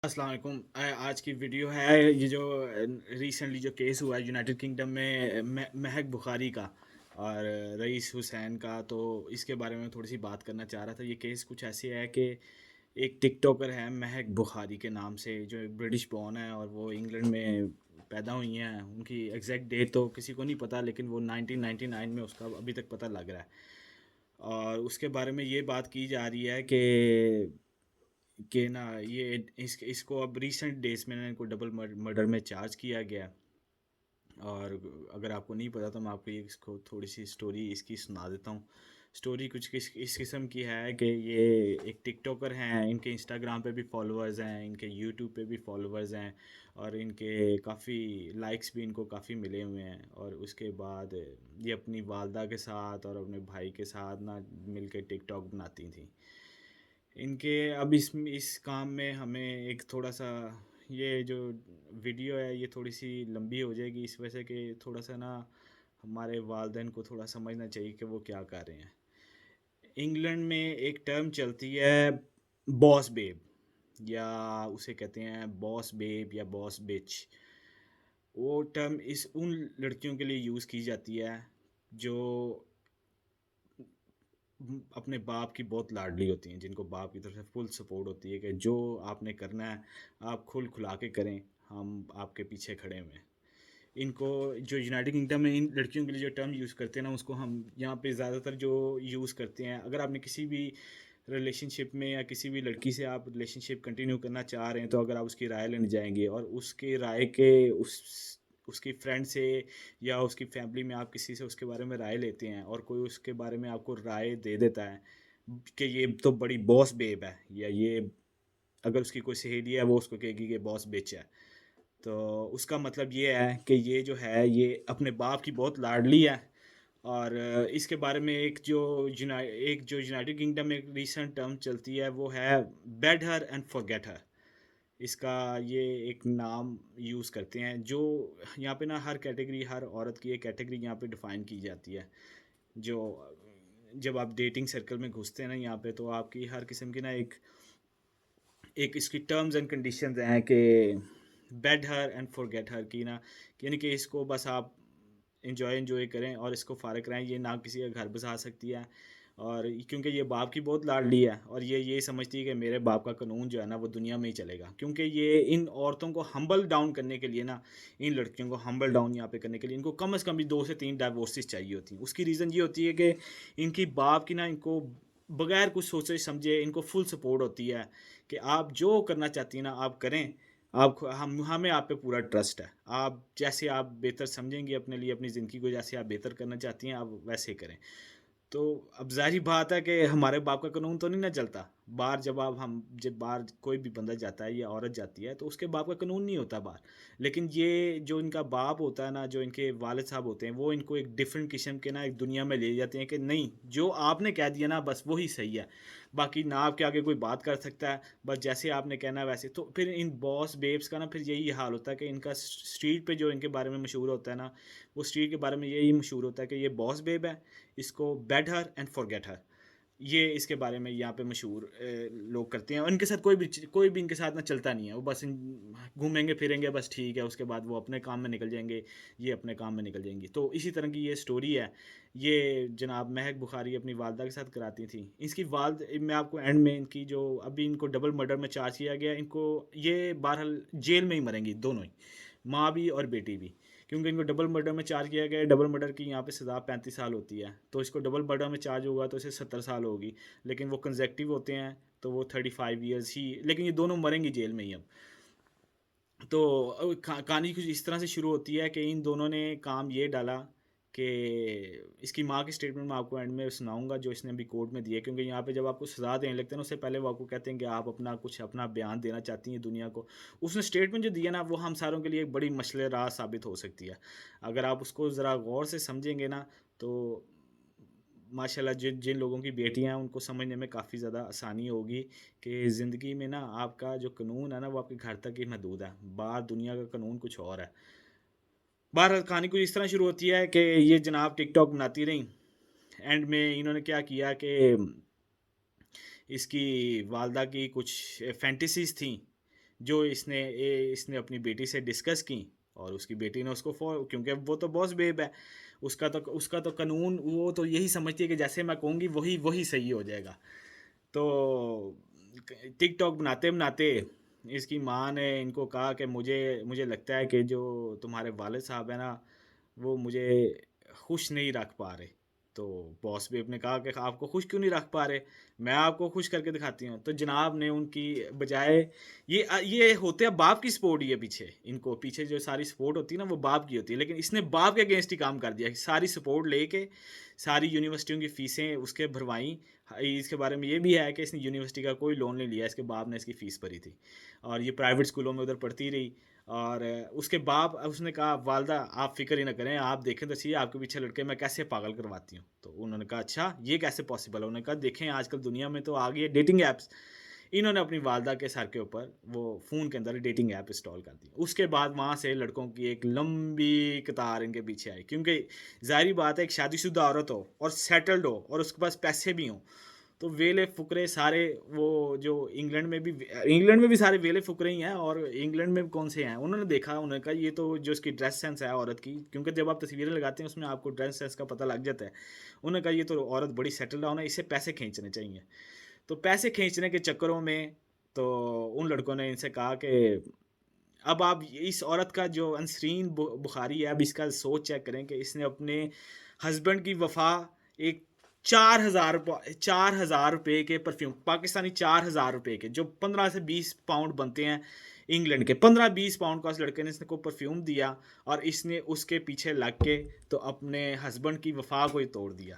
अस्सलाम वालेकुम। आज की वीडियो है ये जो रिसेंटली जो केस हुआ है यूनाइटेड किंगडम में महक बुखारी का और रईस हुसैन का। तो इसके बारे में थोड़ी सी बात करना चाह रहा था। ये केस कुछ ऐसे है कि एक टिकटॉकर है महक बुखारी के नाम से, जो एक ब्रिटिश बॉर्न है और वो इंग्लैंड में पैदा हुई हैं। उनकी एग्जैक्ट डेट तो किसी को नहीं पता, लेकिन वो 1999 में उसका अभी तक पता लग रहा है। और उसके बारे में ये बात की जा रही है कि ना ये इसको अब रिसेंट डेज में ना इनको डबल मर्डर में चार्ज किया गया। और अगर आपको नहीं पता तो मैं आपको ये इसको थोड़ी सी स्टोरी इसकी सुना देता हूँ। स्टोरी कुछ इस किस्म की है कि ये एक टिकटॉकर हैं, इनके इंस्टाग्राम पे भी फॉलोअर्स हैं, इनके यूट्यूब पे भी फॉलोअर्स हैं और इनके काफ़ी लाइक्स भी इनको काफ़ी मिले हुए हैं। और उसके बाद ये अपनी वालदा के साथ और अपने भाई के साथ ना मिल के टिकटॉक बनाती थी। इनके अब इस काम में हमें एक थोड़ा सा ये जो वीडियो है ये थोड़ी सी लंबी हो जाएगी, इस वजह से कि थोड़ा सा ना हमारे वालदेन को थोड़ा समझना चाहिए कि वो क्या कर रहे हैं। इंग्लैंड में एक टर्म चलती है बॉस बेब, या उसे कहते हैं बॉस बेब या बॉस बिच। वो टर्म इस उन लड़कियों के लिए यूज़ की जाती है जो अपने बाप की बहुत लाडली होती हैं, जिनको बाप की तरफ से फुल सपोर्ट होती है कि जो आपने करना है आप खुल खुला के करें, हम आपके पीछे खड़े हुए हैं। इनको जो यूनाइटेड किंगडम में इन लड़कियों के लिए जो टर्म यूज़ करते हैं ना, उसको हम यहाँ पे ज़्यादातर जो यूज़ करते हैं, अगर आपने किसी भी रिलेशनशिप में या किसी भी लड़की से आप रिलेशनशिप कंटिन्यू करना चाह रहे हैं, तो अगर आप उसकी राय लेने जाएंगे और उसके राय के उसकी फ्रेंड से या उसकी फैमिली में आप किसी से उसके बारे में राय लेते हैं और कोई उसके बारे में आपको राय दे देता है कि ये तो बड़ी बॉस बेब है, या ये अगर उसकी कोई सहेली है वो उसको कहेगी कि बॉस बिच है, तो उसका मतलब ये है कि ये जो है ये अपने बाप की बहुत लाडली है। और इसके बारे में एक जो यूनाइटेड किंगडम में एक रीसेंट टर्म चलती है वो है बेड हर एंड फॉरगेट हर। इसका ये एक नाम यूज़ करते हैं जो यहाँ पे ना हर कैटेगरी, हर औरत की एक कैटेगरी यहाँ पे डिफ़ाइन की जाती है। जो जब आप डेटिंग सर्कल में घुसते हैं ना यहाँ पे, तो आपकी हर किस्म की ना एक एक इसकी टर्म्स एंड कंडीशंस हैं कि बेड हर एंड फॉरगेट हर की ना, यानी कि इसको बस आप इंजॉय करें और इसको फ़ारिग रहें। ये ना किसी का घर बसा सकती है, और क्योंकि ये बाप की बहुत लाडली है और ये समझती है कि मेरे बाप का कानून जो है ना वो दुनिया में ही चलेगा। क्योंकि ये इन औरतों को हम्बल डाउन करने के लिए ना, इन लड़कियों को हम्बल डाउन यहाँ पे करने के लिए इनको कम से कम भी 2 से 3 डाइवोर्सेस चाहिए होती हैं। उसकी रीज़न ये होती है कि इनकी बाप की ना इनको बगैर कुछ सोचे समझे इनको फुल सपोर्ट होती है कि आप जो करना चाहती हैं ना आप करें। आप हम हमें आप पे पूरा ट्रस्ट है। आप जैसे आप बेहतर समझेंगी अपने लिए, अपनी ज़िंदगी को जैसे आप बेहतर करना चाहती हैं आप वैसे करें। तो अब ज़ाहिर बात है कि हमारे बाप का कानून तो नहीं ना चलता। बाहर जब बाहर कोई भी बंदा जाता है या औरत जाती है तो उसके बाप का कानून नहीं होता बाहर। लेकिन ये जो इनका बाप होता है ना, जो इनके वालिद साहब होते हैं, वो इनको एक डिफरेंट किस्म के ना एक दुनिया में ले जाते हैं कि नहीं, जो आपने कह दिया ना बस वही सही है। बाकी ना आपके आगे कोई बात कर सकता है, बस जैसे आपने कहना है वैसे। तो फिर इन बॉस बेब्स का ना फिर यही हाल होता है कि इनका स्ट्रीट पे जो इनके बारे में मशहूर होता है ना, वो स्ट्रीट के बारे में यही मशहूर होता है कि ये बॉस बेब है, इसको बेड हर एंड फॉरगेट हर। ये इसके बारे में यहाँ पे मशहूर लोग करते हैं। और इनके साथ कोई भी इनके साथ ना चलता नहीं है। वो बस घूमेंगे फिरेंगे बस, ठीक है, उसके बाद वो अपने काम में निकल जाएंगे, ये अपने काम में निकल जाएंगी। तो इसी तरह की ये स्टोरी है। ये जनाब महक बुखारी अपनी वालदा के साथ कराती थी। इसकी वालद मैं आपको एंड में इनकी जो अभी इनको डबल मर्डर में चार्ज किया गया, इनको ये बहरहाल जेल में ही मरेंगी दोनों ही, माँ भी और बेटी भी। क्योंकि इनको डबल मर्डर में चार्ज किया गया है। डबल मर्डर की यहाँ पे सज़ा 35 साल होती है, तो इसको डबल मर्डर में चार्ज होगा तो इसे 70 साल होगी। लेकिन वो कंजेक्टिव होते हैं तो वो 35 ईयर्स ही, लेकिन ये दोनों मरेंगी जेल में ही अब। तो कहानी कुछ इस तरह से शुरू होती है कि इन दोनों ने काम ये डाला कि इसकी माँ की स्टेटमेंट मैं आपको एंड में सुनाऊंगा जो इसने अभी कोर्ट में दी है। क्योंकि यहाँ पे जब आपको सज़ा देने लगते हैं ना, उससे पहले वो आपको कहते हैं कि आप अपना बयान देना चाहती हैं दुनिया को। उसने स्टेटमेंट जो दी है ना, वो हम सारों के लिए एक बड़ी मसले राह साबित हो सकती है। अगर आप उसको ज़रा गौर से समझेंगे ना, तो माशाल्लाह जिन जिन लोगों की बेटियां हैं उनको समझने में काफ़ी ज़्यादा आसानी होगी कि ज़िंदगी में ना आपका जो कानून है ना वो आपके घर तक ही महदूद है, बाहर दुनिया का कानून कुछ और है। बाहर कहानी कुछ इस तरह शुरू होती है कि ये जनाब टिकटॉक बनाती रहीं। एंड में इन्होंने क्या किया कि इसकी वालदा की कुछ फैंटेसीज थी जो इसने अपनी बेटी से डिस्कस की, और उसकी बेटी ने उसको क्योंकि वो तो बॉस बेब है, उसका तो कानून, वो तो यही समझती है कि जैसे मैं कहूँगी वही वही सही हो जाएगा। तो टिकटॉक बनाते बनाते इसकी माँ ने इनको कहा कि मुझे मुझे लगता है कि जो तुम्हारे वालिद साहब है ना, वो मुझे खुश नहीं रख पा रहे। तो बॉस भी अपने कहा कि आपको खुश क्यों नहीं रख पा रहे, मैं आपको खुश करके दिखाती हूँ। तो जनाब ने उनकी बजाय, ये होते हैं बाप की सपोर्ट, ये इनको पीछे जो सारी सपोर्ट होती है ना वो बाप की होती है, लेकिन इसने बाप के अगेंस्ट ही काम कर दिया। सारी सपोर्ट लेके सारी यूनिवर्सिटियों की फ़ीसें उसके भरवाई। इसके बारे में ये भी है कि इसने यूनिवर्सिटी का कोई लोन नहीं लिया, इसके बाप ने इसकी फ़ीस भरी थी, और ये प्राइवेट स्कूलों में उधर पढ़ती रही। और उसके बाप उसने कहा, वालदा आप फ़िक्र ही ना करें, आप देखें तो सही आपके पीछे लड़के मैं कैसे पागल करवाती हूँ। तो उन्होंने कहा अच्छा ये कैसे पॉसिबल है। उन्होंने कहा देखें आजकल दुनिया में तो आ गई है डेटिंग ऐप्स। इन्होंने अपनी वालदा के सर के ऊपर वो फ़ोन के अंदर डेटिंग ऐप इंस्टॉल कर दी। उसके बाद वहाँ से लड़कों की एक लंबी कतार इनके पीछे आई, क्योंकि ज़ाहिर बात है एक शादीशुदा औरत हो और सेटल्ड हो और उसके पास पैसे भी हों, तो वेले फुकरे सारे, वो जो इंग्लैंड में भी सारे वेले फुकरे ही हैं। और इंग्लैंड में कौन से हैं, उन्होंने देखा, उन्होंने कहा ये तो जो इसकी ड्रेस सेंस है औरत की, क्योंकि जब आप तस्वीरें लगाते हैं उसमें आपको ड्रेस सेंस का पता लग जाता है। उन्होंने कहा ये तो औरत बड़ी सेटल डाउन है, इससे पैसे खींचने चाहिए। तो पैसे खींचने के चक्करों में तो उन लड़कों ने इनसे कहा कि अब आप इस औरत का जो अनसरीन बुखारी है, अब इसका सोच चेक करें कि इसने अपने हस्बैंड की वफा एक 4,000 रुपये के परफ्यूम, पाकिस्तानी 4,000 रुपये के, जो 15 से 20 पाउंड बनते हैं इंग्लैंड के, 15-20 पाउंड का उस लड़के ने इसने को परफ्यूम दिया, और इसने उसके पीछे लग के तो अपने हस्बैंड की वफा को ही तोड़ दिया।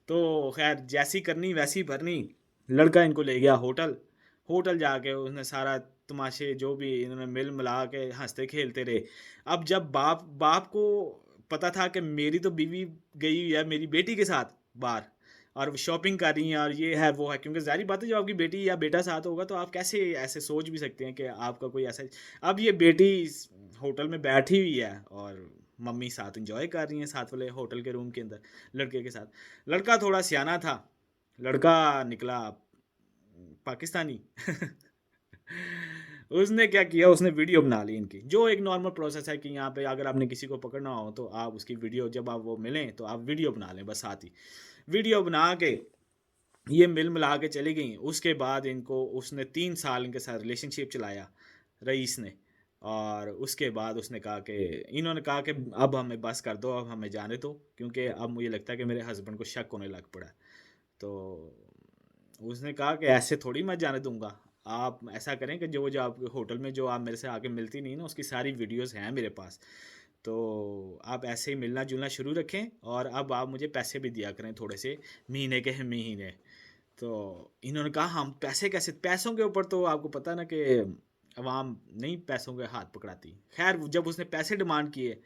तो खैर जैसी करनी वैसी भरनी, लड़का इनको ले गया होटल। होटल जाके उसने सारा तमाशे जो भी इन्होंने मिल मिला के हंसते खेलते रहे। अब जब बाप बाप को पता था कि मेरी तो बीवी गई हुई है मेरी बेटी के साथ बाहर, और शॉपिंग कर रही हैं और ये है वो है, क्योंकि जाहिर बात है जब आपकी बेटी या बेटा साथ होगा तो आप कैसे ऐसे सोच भी सकते हैं कि आपका कोई ऐसा। अब ये बेटी इस होटल में बैठी हुई है और मम्मी साथ इंजॉय कर रही हैं साथ वाले होटल के रूम के अंदर लड़के के साथ। लड़का थोड़ा सियाना था, लड़का निकला पाकिस्तानी। उसने क्या किया, उसने वीडियो बना ली इनकी, जो एक नॉर्मल प्रोसेस है कि यहाँ पे अगर आपने किसी को पकड़ना हो तो आप उसकी वीडियो, जब आप वो मिलें तो आप वीडियो बना लें बस साथ ही। वीडियो बना के ये मिल मिला के चली गई। उसके बाद इनको उसने 3 साल इनके साथ रिलेशनशिप चलाया रईस ने। और उसके बाद उसने कहा कि इन्होंने कहा कि अब हमें बस कर दो, अब हमें जाने दो, क्योंकि अब मुझे लगता है कि मेरे हस्बैंड को शक होने लग पड़ा है। तो उसने कहा कि ऐसे थोड़ी मैं जाने दूंगा, आप ऐसा करें कि जो जो आप होटल में जो आप मेरे से आके मिलती नहीं ना, उसकी सारी वीडियोस हैं मेरे पास। तो आप ऐसे ही मिलना जुलना शुरू रखें, और अब आप मुझे पैसे भी दिया करें थोड़े से, महीने के महीने। तो इन्होंने कहा हम पैसे कैसे, पैसों के ऊपर तो आपको पता ना कि अवाम नहीं पैसों के हाथ पकड़ाती। खैर जब उसने पैसे डिमांड किए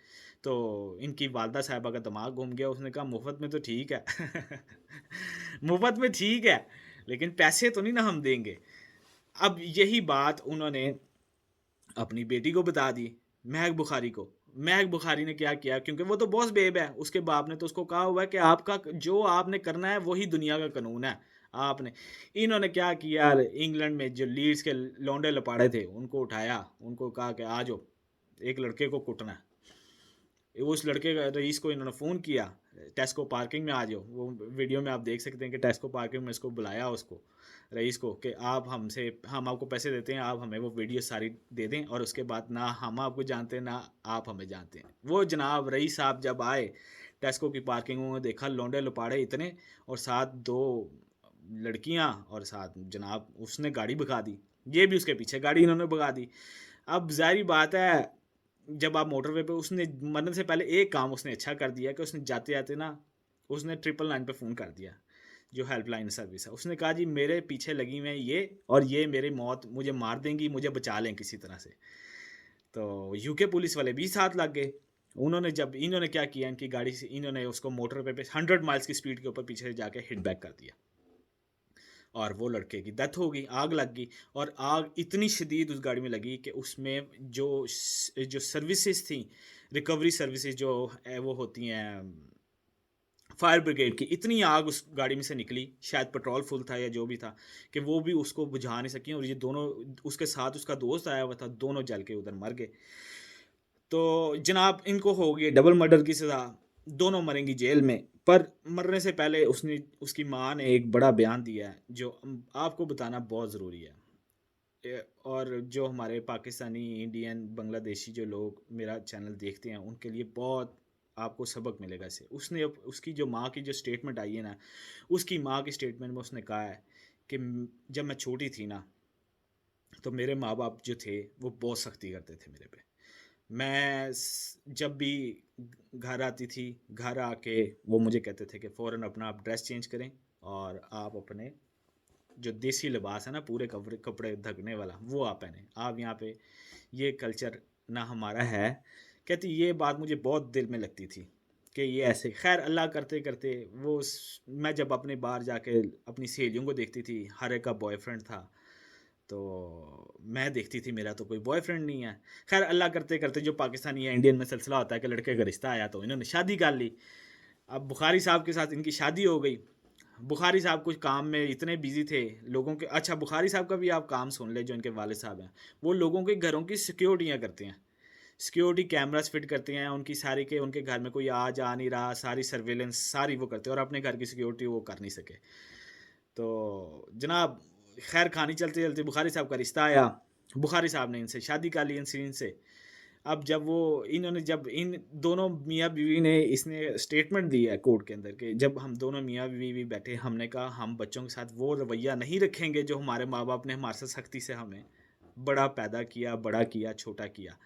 तो इनकी वालदा साहिबा का दिमाग घूम गया। उसने कहा मुफ्त में तो ठीक है। मुफ्त में ठीक है, लेकिन पैसे तो नहीं ना हम देंगे। अब यही बात उन्होंने अपनी बेटी को बता दी, महक बुखारी को। महक बुखारी ने क्या किया, क्योंकि वो तो बॉस बेब है, उसके बाप ने तो उसको कहा हुआ है कि आपका जो आपने करना है वही दुनिया का कानून है। आपने इन्होंने क्या किया, इंग्लैंड में जो लीड्स के लौंडे लपाड़े थे उनको उठाया, उनको कहा कि आ जाओ एक लड़के को कुटना है। उस लड़के का रईस को इन्होंने फ़ोन किया, टेस्को पार्किंग में आ जाओ। वो वीडियो में आप देख सकते हैं कि टेस्को पार्किंग में इसको बुलाया, उसको रईस को, कि हम आपको पैसे देते हैं, आप हमें वो वीडियो सारी दे दें, और उसके बाद ना हम आपको जानते हैं ना आप हमें जानते हैं। वो जनाब रईस साहब जब आए टेस्को की पार्किंग में, देखा लौंडे लपाड़े इतने, और साथ 2 लड़कियां, और साथ जनाब उसने गाड़ी भगा दी। ये भी उसके पीछे गाड़ी इन्होंने भगा दी। अब जाहिर बात है जब आप मोटरवे पे, उसने मरने से पहले एक काम उसने अच्छा कर दिया कि उसने जाते जाते ना उसने 999 पे फ़ोन कर दिया, जो हेल्पलाइन सर्विस है। उसने कहा जी मेरे पीछे लगी हुई हैं ये, और ये मेरी मौत, मुझे मार देंगी, मुझे बचा लें किसी तरह से। तो यूके पुलिस वाले भी साथ लग गए। उन्होंने जब इन्होंने क्या किया, इनकी गाड़ी से इन्होंने उसको मोटरवे पे 100 माइल्स की स्पीड के ऊपर पीछे से जाके हिट बैक कर दिया, और वो लड़के की डेथ हो गई, आग लग गई। और आग इतनी शदीद उस गाड़ी में लगी कि उसमें जो सर्विसेज थी, रिकवरी सर्विसेज जो वो होती हैं फायर ब्रिगेड की इतनी आग उस गाड़ी में से निकली, शायद पेट्रोल फुल था या जो भी था, कि वो भी उसको बुझा नहीं सकी और ये दोनों, उसके साथ उसका दोस्त आया हुआ था, दोनों जल के उधर मर गए। तो जनाब इनको हो गई डबल मर्डर की सज़ा, दोनों मरेंगी जेल में। पर मरने से पहले उसने, उसकी माँ ने एक बड़ा बयान दिया है जो आपको बताना बहुत ज़रूरी है। और जो हमारे पाकिस्तानी, इंडियन, बांग्लादेशी जो लोग मेरा चैनल देखते हैं उनके लिए बहुत आपको सबक मिलेगा इससे। उसने उसकी जो माँ की जो स्टेटमेंट आई है ना, उसकी माँ की स्टेटमेंट में उसने कहा है कि जब मैं छोटी थी ना, तो मेरे माँ बाप जो थे वो बहुत सख्ती करते थे मेरे पे। जब भी घर आती थी, घर आके वो मुझे कहते थे कि फ़ौरन अपना आप ड्रेस चेंज करें और आप अपने जो देसी लिबास है ना, पूरे कपड़े कपड़े ढकने वाला, वो आप पहने। आप यहाँ पे ये कल्चर ना हमारा है। कहती ये बात मुझे बहुत दिल में लगती थी कि ये ऐसे, खैर अल्लाह करते करते मैं जब अपने बाहर जाके अपनी सहेलियों को देखती थी, हर एक का बॉयफ्रेंड था, तो मैं देखती थी मेरा तो कोई बॉयफ्रेंड नहीं है। खैर अल्लाह करते करते जो पाकिस्तानी या इंडियन में सिलसिला होता है कि लड़के का रिश्ता आया तो इन्होंने शादी कर ली। अब बुखारी साहब के साथ इनकी शादी हो गई। बुखारी साहब कुछ काम में इतने बिजी थे, लोगों के, अच्छा बुखारी साहब का भी आप काम सुन ले, जो इनके वाले साहब हैं, वो लोगों के घरों की सिक्योरिटियाँ करते हैं, सिक्योरिटी कैमरास फिट करते हैं उनकी सारी के, उनके घर में कोई आ जा नहीं रहा, सारी सर्वेलेंस सारी वो करते हैं, और अपने घर की सिक्योरिटी वो कर नहीं सके। तो जनाब खैर कहानी चलते चलते बुखारी साहब का रिश्ता आया, बुखारी साहब ने इनसे शादी कर ली, इनसे। अब जब वो, इन्होंने, जब इन दोनों मियाँ बीवी ने, इसने स्टेटमेंट दी है कोर्ट के अंदर कि जब हम दोनों मियाँ बीवी बैठे, हमने कहा हम बच्चों के साथ वो रवैया नहीं रखेंगे जो हमारे माँ बाप ने हमारे साथ सख्ती से हमें बड़ा पैदा किया, बड़ा किया, छोटा किया।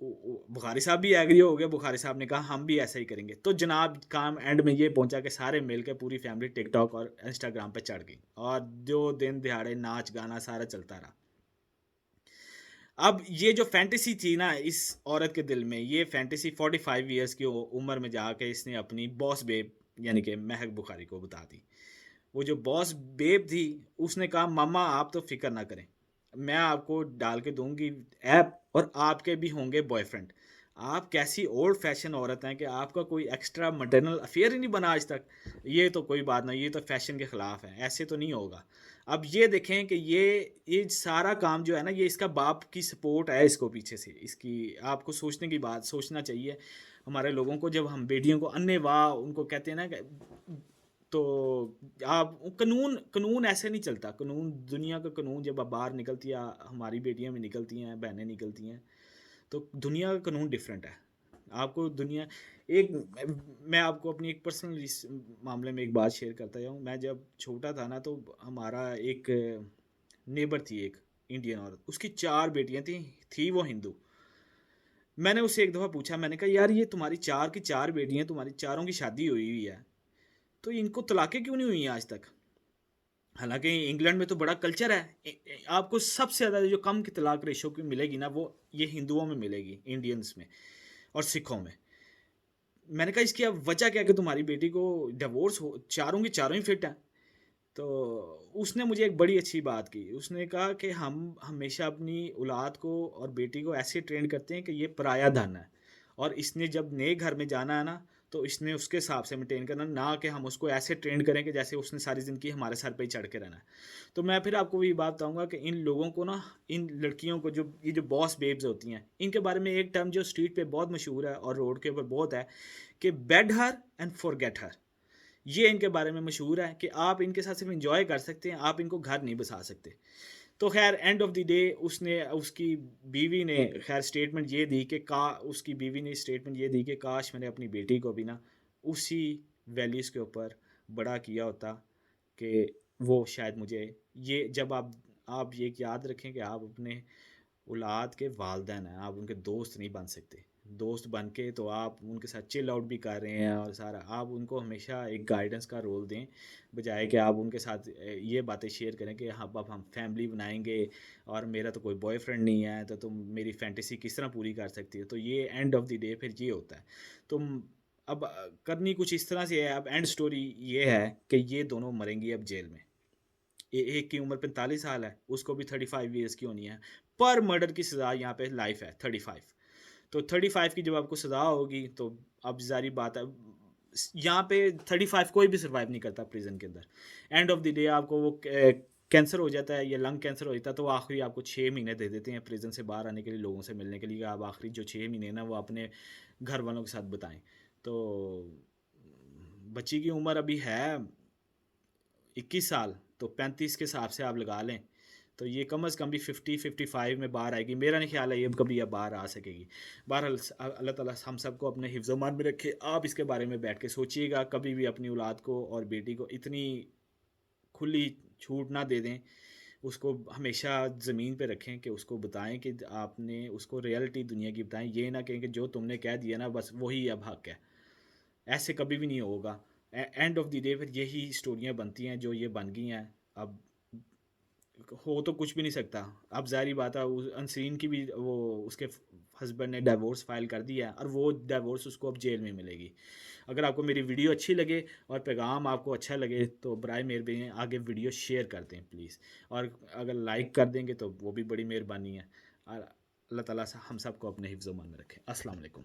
बुखारी साहब भी एग्री हो गए, बुखारी साहब ने कहा हम भी ऐसा ही करेंगे। तो जनाब काम एंड में ये पहुंचा कि सारे मिल के पूरी फैमिली टिकटॉक और इंस्टाग्राम पे चढ़ गई, और जो दिन दिहाड़े नाच गाना सारा चलता रहा। अब ये जो फैंटेसी थी ना इस औरत के दिल में, ये फैंटेसी 45 ईयर्स की उम्र में जाके इसने अपनी बॉस बेब यानी कि महक बुखारी को बता दी। वो जो बॉस बेब थी, उसने कहा मामा आप तो फिक्र ना करें, मैं आपको डाल के दूंगी ऐप, और आपके भी होंगे बॉयफ्रेंड। आप कैसी ओल्ड फैशन औरत हैं कि आपका कोई एक्स्ट्रा मटर्नल अफेयर ही नहीं बना आज तक। ये तो कोई बात नहीं, ये तो फैशन के ख़िलाफ़ है, ऐसे तो नहीं होगा। अब ये देखें कि ये सारा काम जो है ना, ये इसका बाप की सपोर्ट है इसको पीछे से, इसकी आपको सोचने की बात सोचना चाहिए हमारे लोगों को। जब हम बेटियों को अन्य वाह उनको कहते हैं ना तो आप कानून कानून ऐसे नहीं चलता। कानून, दुनिया का कानून जब आप बाहर निकलती है, हमारी बेटियां भी निकलती हैं, बहनें निकलती हैं, तो दुनिया का कानून डिफरेंट है। आपको दुनिया, एक, मैं आपको अपनी एक पर्सनल इस मामले में एक बात शेयर करता जाऊँ। मैं जब छोटा था ना, तो हमारा एक नेबर थी, एक इंडियन औरत, उसकी 4 बेटियां थी वो हिंदू। मैंने उससे एक दफ़ा पूछा, मैंने कहा यार ये तुम्हारी 4 की 4 बेटियां, तुम्हारी चारों की शादी हुई हुई है, तो इनको तलाक़ें क्यों नहीं हुई हैं आज तक? हालांकि इंग्लैंड में तो बड़ा कल्चर है। आपको सबसे ज़्यादा जो कम की तलाक रेशो की मिलेगी ना, वो ये हिंदुओं में मिलेगी, इंडियंस में और सिखों में। मैंने कहा इसकी अब वजह क्या है कि तुम्हारी बेटी को डिवोर्स हो, चारों की चारों ही फिट हैं। तो उसने मुझे एक बड़ी अच्छी बात की, उसने कहा कि हम हमेशा अपनी औलाद को और बेटी को ऐसे ट्रेन करते हैं कि ये पराया धन है, और इसने जब नए घर में जाना है ना, तो इसने उसके हिसाब से मेंटेन करना, ना कि हम उसको ऐसे ट्रेन करें कि जैसे उसने सारी ज़िंदगी हमारे सर पे ही चढ़ के रहना है। तो मैं फिर आपको ये बात बताऊंगा कि इन लोगों को ना, इन लड़कियों को, जो ये जो बॉस बेब्स होती हैं, इनके बारे में एक टर्म जो स्ट्रीट पे बहुत मशहूर है और रोड के ऊपर बहुत है कि बेड हर एंड फॉरगेट हर। ये इनके बारे में मशहूर है कि आप इनके साथ सिर्फ इंजॉय कर सकते हैं, आप इनको घर नहीं बसा सकते। तो खैर एंड ऑफ द डे उसने, उसकी बीवी ने खैर स्टेटमेंट ये दी कि उसकी बीवी ने स्टेटमेंट ये दी कि काश मैंने अपनी बेटी को भी ना उसी वैल्यूज़ के ऊपर बड़ा किया होता, कि वो शायद मुझे, ये जब आप ये याद रखें कि आप अपने औलाद के वालिदैन हैं, आप उनके दोस्त नहीं बन सकते। दोस्त बन के तो आप उनके साथ चिल आउट भी कर रहे हैं, और सारा आप उनको हमेशा एक गाइडेंस का रोल दें, बजाय कि आप उनके साथ ये बातें शेयर करें कि हाँ अब हम फैमिली बनाएंगे और मेरा तो कोई बॉयफ्रेंड नहीं है, तो तुम मेरी फैंटेसी किस तरह पूरी कर सकती हो। तो ये एंड ऑफ द डे फिर ये होता है। तुम अब करनी कुछ इस तरह से है। अब एंड स्टोरी ये है कि ये दोनों मरेंगी अब जेल में। एक की उम्र 45 साल है, उसको भी 35 ईयर्स की होनी है। पर मर्डर की सज़ा यहाँ पे लाइफ है 35। तो 35 की जब आपको सज़ा होगी, तो अब जारी बात है, यहाँ पे 35 कोई भी सर्वाइव नहीं करता प्रिजन के अंदर। एंड ऑफ द डे आपको वो कैंसर हो जाता है या लंग कैंसर हो जाता है, तो वो आखिरी आपको 6 महीने दे देते हैं प्रिजन से बाहर आने के लिए, लोगों से मिलने के लिए। आप आखिरी जो 6 महीने ना वो अपने घर वालों के साथ बिताएं। तो बच्ची की उम्र अभी है 21 साल, तो 35 के हिसाब से आप लगा लें, तो ये कम अज़ कम भी 50-55 में बाहर आएगी। मेरा नहीं ख्याल है ये कभी अब बाहर आ सकेगी। बहरहाल अल्लाह ताला हम सबको अपने हिफ्ज़ मान में रखे। आप इसके बारे में बैठ के सोचिएगा, कभी भी अपनी औलाद को और बेटी को इतनी खुली छूट ना दे दें। उसको हमेशा ज़मीन पे रखें कि उसको बताएं कि आपने उसको रियलिटी दुनिया की बताएं। ये ना कहें कि जो तुमने कह दिया ना बस वही अब हक है। ऐसे कभी भी नहीं होगा। एंड ऑफ द डे फिर यही स्टोरियाँ बनती हैं जो ये बन गई हैं। अब हो तो कुछ भी नहीं सकता। अब ज़ाहिर बात है अनसरीन की भी वो उसके हस्बैंड ने डिवोर्स फाइल कर दिया है और वो डिवोर्स उसको अब जेल में मिलेगी। अगर आपको मेरी वीडियो अच्छी लगे और पैगाम आपको अच्छा लगे तो बराए मेहरबानी आगे वीडियो शेयर कर दें प्लीज़। और अगर लाइक कर देंगे तो वो भी बड़ी मेहरबानी है। और अल्लाह ताला हम सबको अपने हिफ्ज़-ओ-मान में रखे। अस्सलाम वालेकुम।